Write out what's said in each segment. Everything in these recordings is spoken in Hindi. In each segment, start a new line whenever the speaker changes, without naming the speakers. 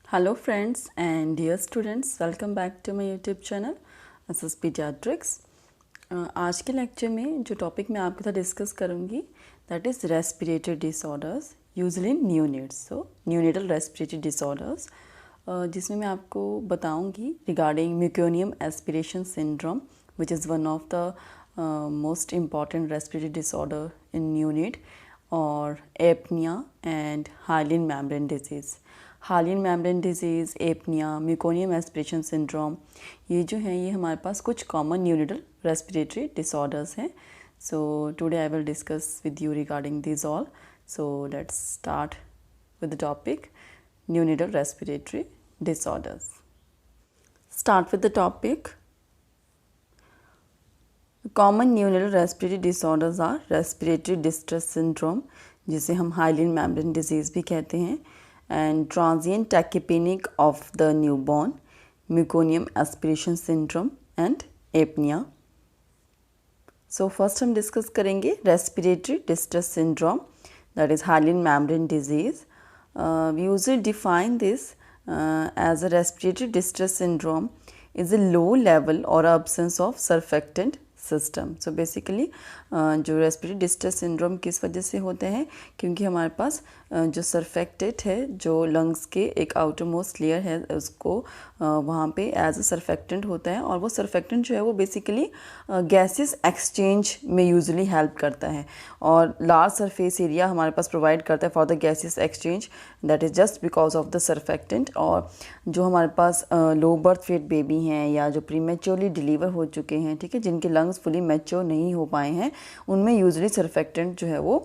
Hello friends and dear students, welcome back to my YouTube channel SS Pediatrics। आज के लेक्चर में जो टॉपिक मैं आपके साथ डिस्कस करूँगी that is respiratory disorders usually in neonates. So neonatal respiratory disorders जिसमें मैं आपको बताऊँगी regarding meconium aspiration syndrome which is one of the most important respiratory disorder in neonate और apnea and hyaline membrane disease. Hyaline membrane disease, apnea, meconium aspiration syndrome, ये जो हैं ये हमारे पास कुछ कॉमन न्यूनेटल रेस्पिरेटरी डिसऑर्डर्स हैं। So today I will discuss with you regarding this all. So let's start with the topic neonatal respiratory disorders. Start with the topic. Common neonatal respiratory disorders are respiratory distress syndrome, जिसे हम हाइलिन मेम्ब्रेन डिजीज़ भी कहते हैं, and transient tachypneic of the newborn, meconium aspiration syndrome and apnea. So first हम डिस्कस करेंगे respiratory distress syndrome, that is Hailey membrane disease. We usually define this as a respiratory distress syndrome is a low level or absence of surfactant system. So basically जो रेस्पिरेटरी डिस्ट्रेस सिंड्रोम किस वजह से होते हैं, क्योंकि हमारे पास जो सरफेक्टेट है, जो लंग्स के एक आउटर मोस्ट लेयर है, उसको वहाँ पे एज अ सरफेक्टेंट होता है, और वो सरफेक्टेंट जो है वो बेसिकली गैसेस एक्सचेंज में यूजुअली हेल्प करता है, और लार्ज सरफेस एरिया हमारे पास प्रोवाइड करता है for the gases exchange, that is just because of the surfactant. और जो हमारे पास लो बर्थ वेट बेबी हैं या जो प्रीमेच्योरली डिलीवर हो चुके हैं, ठीक है, जिनके लंग्स फुली मैच्योर नहीं हो पाए हैं, उनमें यूजुअली सरफेक्टेंट जो है वो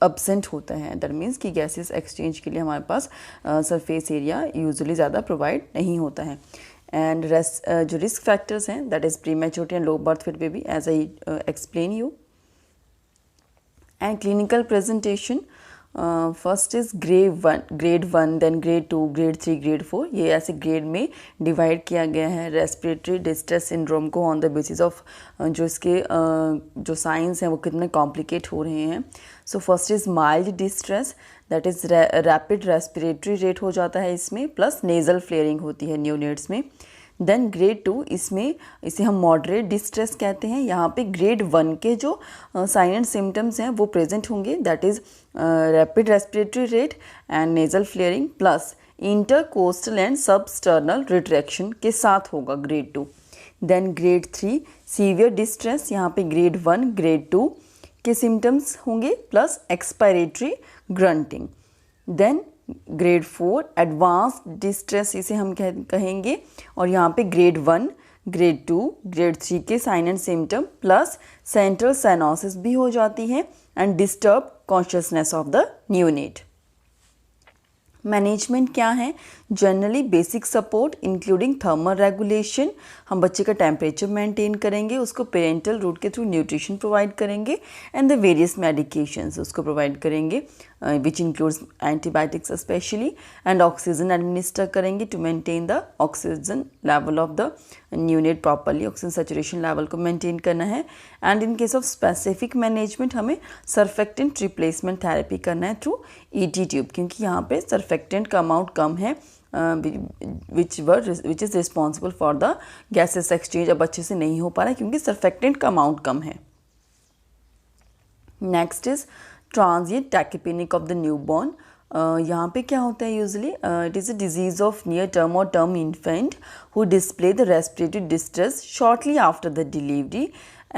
अब्सेंट होता है। दैट मीन्स कि गैसेस एक्सचेंज के लिए हमारे पास सरफेस एरिया यूजुअली ज़्यादा प्रोवाइड नहीं होता है। एंड जो रिस्क फैक्टर्स हैं, that is prematurity and low birth weight baby, as I explain you. And clinical presentation, first is grade one, then grade 2, grade 3, grade 4, ये ऐसे ग्रेड में डिवाइड किया गया है रेस्पिरेटरी डिस्ट्रेस सिंड्रोम को ऑन द बेसिस ऑफ जो इसके जो साइंस हैं वो कितने कॉम्प्लिकेट हो रहे हैं। So first is mild distress, that is rapid respiratory rate हो जाता है इसमें, प्लस नेज़ल फ्लेयरिंग होती है न्यूनेट्स में। देन ग्रेड 2, इसमें इसे हम मॉडरेट डिस्ट्रेस कहते हैं। यहाँ पे ग्रेड 1 के जो साइन एंड सिम्टम्स हैं वो प्रेजेंट होंगे, that is rapid respiratory rate and nasal flaring plus intercostal and substernal retraction के साथ होगा grade 2। Then grade 3 severe distress, यहाँ पे ग्रेड 1, ग्रेड 2 के सिम्टम्स होंगे plus expiratory grunting. Then grade 4 advance distress इसे हम कहेंगे, और यहाँ पे ग्रेड 1, ग्रेड 2, ग्रेड 3 के sign and symptom plus central cyanosis भी हो जाती है and disturb consciousness of the neonate. Management क्या है? Generally basic support including thermal regulation, हम बच्चे का टेम्परेचर मेंटेन करेंगे, उसको पेरेंटल रूट के थ्रू न्यूट्रिशन प्रोवाइड करेंगे एंड द वेरियस मेडिकेशंस उसको प्रोवाइड करेंगे which includes antibiotics specially, and oxygen administer करेंगे to maintain the oxygen level of the neonate properly, oxygen saturation level को मेंटेन करना है। And in case of specific management हमें सरफेक्टेंट रिप्लेसमेंट थेरेपी करना है थ्रू ईटी ट्यूब, क्योंकि यहाँ पे सरफेक्टेंट का अमाउंट कम है which is responsible for the gases exchange. अब अच्छे से नहीं हो पा रहा है क्योंकि सरफेक्टेंट का अमाउंट कम है। Next is transient tachypnea of the newborn. यहाँ पे क्या होता है usually, it is a disease of near term और term infant who display the respiratory distress shortly after the delivery,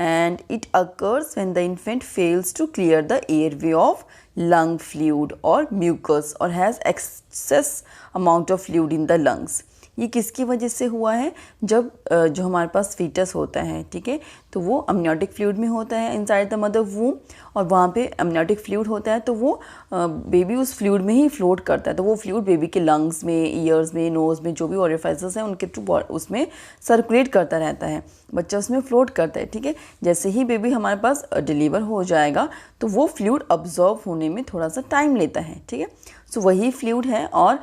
and it occurs when the infant fails to clear the airway of lung fluid or mucus or has excess amount of fluid in the lungs। ये किसकी वजह से हुआ है? जब जो हमारे पास फीटस होता है, ठीक है, तो वो अमनियोटिक फ्लूइड में होता है इनसाइड द मदर वूम, और वहाँ पे अमनियोटिक फ्लूइड होता है, तो वो बेबी उस फ्लूइड में ही फ्लोट करता है, तो वो फ्लूइड बेबी के लंग्स में, ईयर्स में, नोज़ में, जो भी ओरिफाइसेस हैं उनके थ्रू उसमें सर्कुलेट करता रहता है, बच्चा उसमें फ्लोट करता है, ठीक है। जैसे ही बेबी हमारे पास डिलीवर हो जाएगा तो वो फ्लूइड अब्जॉर्व होने में थोड़ा सा टाइम लेता है, ठीक है। सो वही फ्लूइड है, और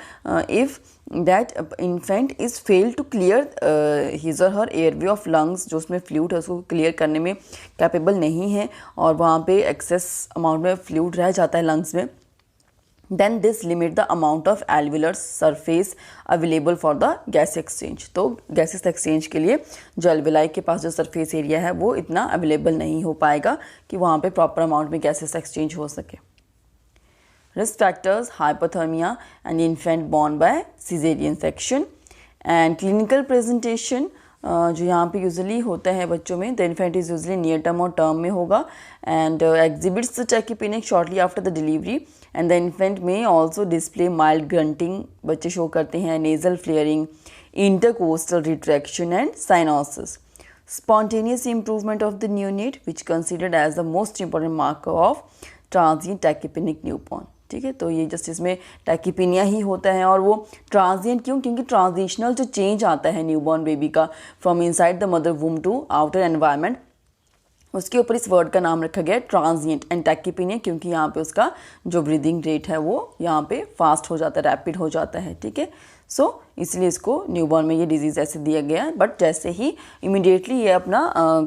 if that infant is fail to clear his or her airway of lungs, जो उसमें फ्लूइड है उसको क्लियर करने में कैपेबल नहीं है और वहाँ पे एक्सेस अमाउंट में फ्लूइड रह जाता है लंग्स में, then this limit the amount of alveolar surface available for the gas exchange. तो गैसेस एक्सचेंज के लिए जो एल्विलाई के पास जो सरफेस एरिया है वो इतना अवेलेबल नहीं हो पाएगा कि वहाँ पे प्रॉपर अमाउंट में गैसेस एक्सचेंज हो सके। Risk factors, hypothermia and infant born by caesarean section and clinical presentation जो यहाँ पे यूजुअली होता है बच्चों में, the infant is usually near term और टर्म में होगा and exhibits the tachypnea shortly after the delivery and the infant में ऑल्सो डिस्प्ले माइल्ड ग्रंटिंग बच्चे शो करते हैं, nasal flaring, intercostal retraction and cyanosis. Spontaneous improvement of the neonate which considered as the most important marker of transient tachypenic newborn। ठीक है, तो ये जस्ट इसमें टैकीपेनिया ही होता है और वो ट्रांजिएंट क्यों, क्योंकि ट्रांजिशनल जो चेंज आता है न्यूबॉर्न बेबी का from inside the mother womb to outer environment, उसके ऊपर इस वर्ड का नाम रखा गया है ट्रांजिएंट एंड टैकीपेनिया, क्योंकि यहाँ पे उसका जो ब्रीदिंग रेट है वो यहाँ पे फास्ट हो जाता है, रैपिड हो जाता है। ठीक है, सो इसलिए इसको न्यूबॉर्न में ये डिजीज़ ऐसे दिया गया है। बट जैसे ही इमिडिएटली ये अपना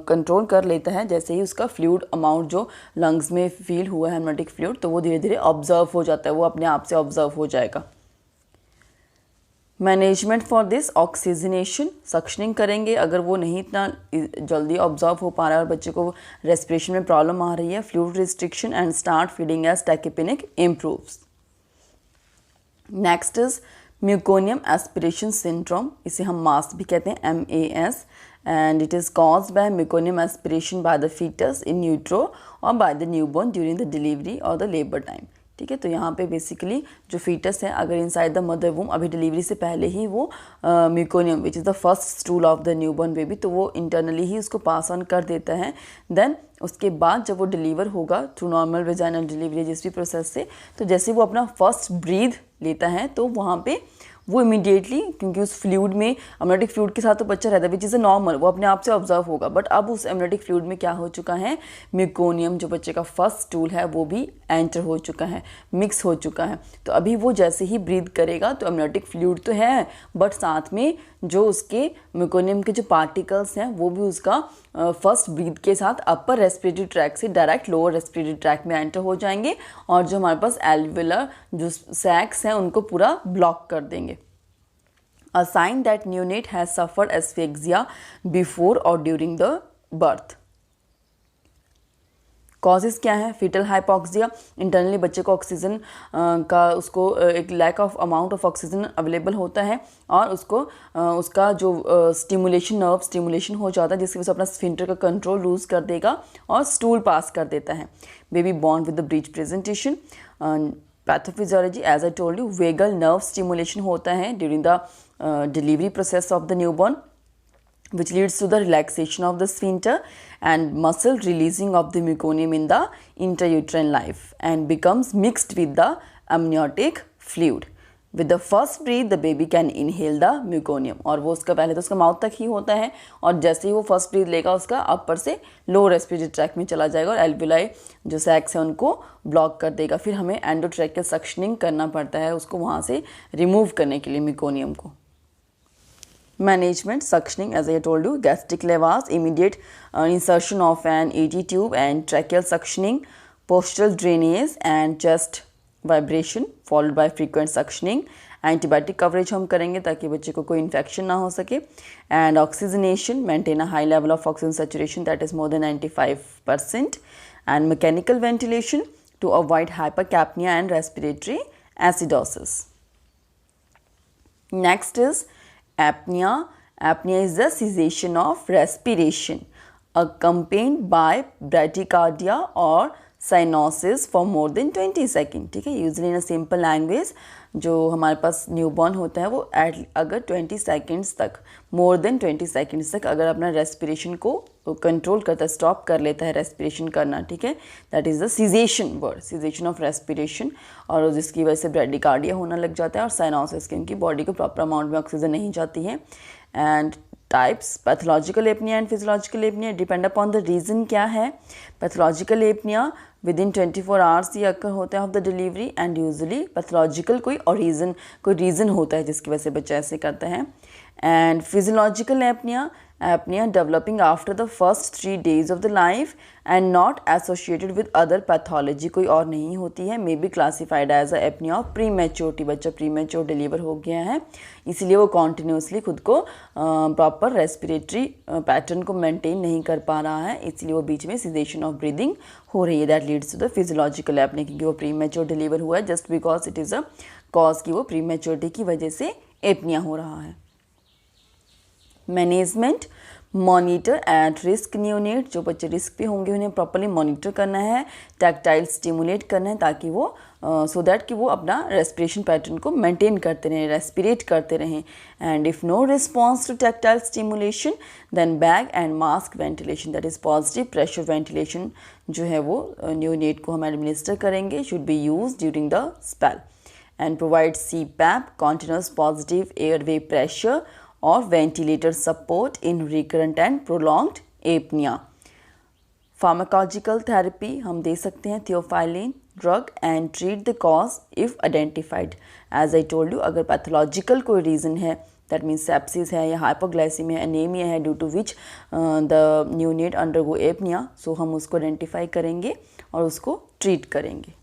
कंट्रोल कर लेता है, जैसे ही उसका फ्लूइड अमाउंट जो लंग्स में फील हुआ है हेमरेटिक फ्लूइड, तो वो धीरे धीरे ऑब्जर्व हो जाता है, वो अपने आप से ऑब्जर्व हो जाएगा। Management for this oxygenation, suctioning करेंगे अगर वो नहीं इतना जल्दी ऑब्जर्व हो पा रहा है और बच्चे को रेस्पिरेशन में प्रॉब्लम आ रही है। Fluid restriction and start feeding as tachypnea improves. Next is meconium aspiration syndrome, इसे हम मास भी कहते हैं, MAS, and it is caused by meconium aspiration by the fetus in utero और by the newborn during the delivery और द लेबर टाइम। ठीक है, तो यहाँ पे बेसिकली जो फीटस है अगर इनसाइड द मदर वूम अभी डिलीवरी से पहले ही वो meconium which is the first stool of the newborn baby, तो वो इंटरनली ही उसको पास ऑन कर देता है। देन उसके बाद जब वो डिलीवर होगा थ्रू नॉर्मल वेजाइनल डिलीवरी जिस भी प्रोसेस से, तो जैसे वो अपना फर्स्ट ब्रीथ लेता है तो वहाँ पे वो इमीडिएटली, क्योंकि उस फ्लूइड में अमनियोटिक फ्लूइड के साथ तो बच्चा रहता है विच इज़ नॉर्मल, वो अपने आप से ऑब्जर्व होगा। बट अब उस अमनियोटिक फ्लूइड में क्या हो चुका है, म्यूकोनियम जो बच्चे का फर्स्ट स्टूल है वो भी एंटर हो चुका है, मिक्स हो चुका है। तो अभी वो जैसे ही ब्रीथ करेगा तो अमनियोटिक फ्लूइड तो है, बट साथ में जो उसके म्यूकोनियम के जो पार्टिकल्स हैं वो भी उसका फर्स्ट ब्रीथ के साथ अपर रेस्पिरेटरी ट्रैक से डायरेक्ट लोअर रेस्पिरेटरी ट्रैक में एंटर हो जाएंगे और जो हमारे पास एल्वियुलर जो सैक्स हैं उनको पूरा ब्लॉक कर देंगे। A sign that neonate has suffered asphyxia before or during the birth। Causes क्या है, फीटल हाइपोक्सिया, इंटरनली बच्चे को ऑक्सीजन का उसको एक lack of amount of oxygen available होता है और उसको उसका जो स्टिमुलेशन, नर्व स्टिमुलेशन हो जाता है जिसकी वजह से अपना स्फिंक्टर का कंट्रोल लूज कर देगा और स्टूल पास कर देता है। Baby born with the breech presentation. Pathophysiology, as I told you, vagal nerve stimulation होता है during the delivery process of the newborn which leads to the relaxation of the sphincter and muscle releasing of the meconium in the intrauterine life and becomes mixed with the amniotic fluid। With the first breath the baby can inhale the meconium, और वो उसका पहले तो उसका माउथ तक ही होता है और जैसे ही वो फर्स्ट ब्रीथ लेगा उसका अपर से लो रेस्पिरेटरी ट्रैक में चला जाएगा और एल्वियोलाई जो सैक्स है उनको ब्लॉक कर देगा। फिर हमें एंडोट्रैकियल सक्शनिंग करना पड़ता है उसको वहाँ से रिमूव करने के लिए मेकोनियम को। Management, suctioning, as I told you, gastric lavage, immediate insertion of an AT tube and tracheal suctioning, postural drainage and chest vibration followed by frequent suctioning। Antibiotic coverage हम करेंगे ताकि बच्चे को कोई इन्फेक्शन ना हो सके। And oxygenation, maintain a high level of oxygen saturation that is more than 95%। And mechanical ventilation to avoid hypercapnia and respiratory acidosis. Next is apnea। Apnea is the cessation of respiration accompanied by bradycardia or cyanosis for more than 20 seconds। ठीक है, usually in a simple language जो हमारे पास न्यूबॉर्न होता है वो अगर 20 सेकेंड्स तक, मोर देन 20 सेकेंड्स तक अगर अपना रेस्पिरेशन को कंट्रोल करता है, स्टॉप कर लेता है रेस्पिरेशन करना, ठीक है, that is the cessation word, cessation of respiration, और जिसकी वजह से ब्रेडिकार्डिया होना लग जाता है और साइनोसिस, क्योंकि बॉडी को प्रॉपर अमाउंट में ऑक्सीजन नहीं जाती है। And types, pathological apnoea and physiological apnoea, depend upon the reason क्या है। Pathological apnoea with in 24 hours ये अक्कर होता है of the delivery and usually pathological कोई रीज़न होता है जिसकी वजह से बच्चा ऐसे करता है। And physiological apnoea apnea developing after the first 3 days of the life and not associated with other pathology, कोई और नहीं होती है, may be classified as a apnea of prematurity, बच्चा premature deliver हो गया है इसीलिए वो continuously खुद को proper respiratory pattern को maintain नहीं कर पा रहा है, इसलिए वो बीच में cessation of breathing हो रही है, that leads to the physiological apnea, क्योंकि वो premature deliver हुआ है just because it is a cause कि वो prematurity की वजह से apnea हो रहा है। Management, monitor at risk neonate, जो बच्चे रिस्क पे होंगे उन्हें प्रॉपर्ली मॉनिटर करना है, टैक्टाइल स्टिमुलेट करना है ताकि वो सो दैट कि वो अपना रेस्पिरेशन पैटर्न को मेंटेन करते रहें, रेस्पिरेट करते रहें। And if no response to tactile stimulation then bag and mask ventilation, that is positive pressure ventilation जो है वो न्यूनेट को हम एडमिनिस्टर करेंगे, should be use during the spell. And provide CPAP, continuous positive airway pressure or ventilator support in recurrent and prolonged apnea. Pharmacological therapy हम दे सकते हैं theophylline drug and treat the cause if identified. As I told you, अगर pathological कोई reason है, that means sepsis है या hypoglycemia, anemia है due to which the neonate undergo apnea, so हम उसको identify करेंगे और उसको treat करेंगे।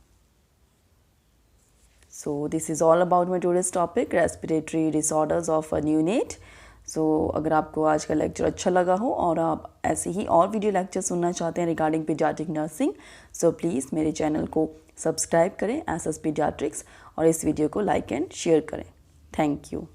So this is all about my today's topic, respiratory disorders of a neonate. So अगर आपको आज का लेक्चर अच्छा लगा हो और आप ऐसे ही और वीडियो लेक्चर सुनना चाहते हैं regarding paediatric nursing, so please मेरे चैनल को सब्सक्राइब करें SS पीडियाट्रिक्स और इस वीडियो को लाइक एंड शेयर करें। Thank you.